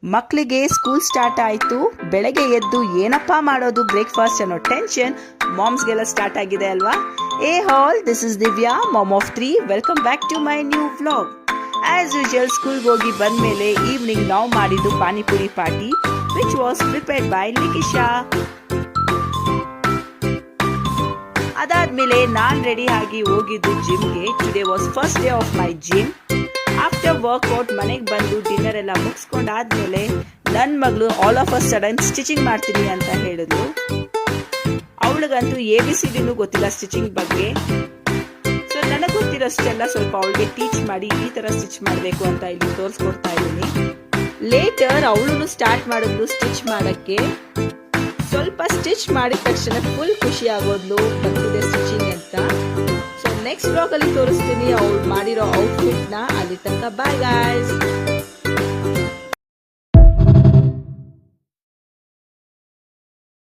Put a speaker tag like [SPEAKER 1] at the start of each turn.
[SPEAKER 1] ಮಕ್ಕಳಿಗೆ school start ಆಯಿತು. ಬೆಳಗ್ಗೆ ಎದ್ದು ಏನಪ್ಪಾ ಮಾಡೋದು ಬ್ರೇಕ್ಫಾಸ್ಟ್ ಅನ್ನೋ ಟೆನ್ಷನ್ ಮಾಮ್ಸ್ಗೆಲ್ಲ ಸ್ಟಾರ್ಟ್ ಆಗಿದೆ ಅಲ್ವಾ? Hey all, this is Divya, mom of 3. Welcome back to my new vlog. As usual ಸ್ಕೂಲ್ಗೆ ಹೋಗಿ ಬಂದ್ಮೇಲೆ ಈವ್ನಿಂಗ್ ನಾವು ಮಾಡಿದ್ದು panipuri party, which was prepared by Likisha. ಅದಾದ್ಮೇಲೆ ನಾನ್ ರೆಡಿ ಆಗಿ ಹೋಗಿದ್ದು ಜಿಮ್ಗೆ. Today was first day of my gym. After workout ಮನೆಗೆ ಬಂದು ಡಿನ್ನರ್ ಎಲ್ಲ ಮುಗಿಸ್ಕೊಂಡಾದ್ಮೇಲೆ ನನ್ನ ಮಗಳು all of a sudden stitching ಮಾಡ್ತೀನಿ ಅಂತ ಹೇಳಿದ್ಲು. ಅವಳಿಗಂತೂ ABCDನೂ ಗೊತ್ತಿಲ್ಲ ಸ್ಟಿಚಿಂಗ್ ಬಗ್ಗೆ. ಸೊ ನನಗೆ ಗೊತ್ತಿರೋಷ್ಟೆಲ್ಲ ಸ್ವಲ್ಪ ಅವಳಿಗೆ ಟೀಚ್ ಮಾಡಿ ಈ ತರ ಸ್ಟಿಚ್ ಮಾಡಬೇಕು ಅಂತ ಇಲ್ಲಿ ತೋರಿಸ್ಕೊಡ್ತಾ ಇದ್ದೀನಿ. ಲೇಟರ್ ಅವಳು ಸ್ಟಾರ್ಟ್ ಮಾಡಿದ್ಲು ಸ್ಟಿಚ್ ಮಾಡಕ್ಕೆ. ಸ್ವಲ್ಪ ಸ್ಟಿಚ್ ಮಾಡಿದ ತಕ್ಷಣ ಫುಲ್ ಖುಷಿ ಆಗೋದ್ಲು ಬಂದಿದೆ ಸ್ಟಿಚಿಂಗ್ ಅಂತ. ಸೊ ನೆಕ್ಸ್ಟ್ ಬ್ಲಾಗ್ ಅಲ್ಲಿ ತೋರಿಸ್ತೀನಿ ಅವಳು ಮಾಡಿರೋ ಔಟ್ಫಿಟ್ ನ. ಅಲ್ಲಿ ತನಕ ಬಾಯ್ ಗಾಯ್ಸ್.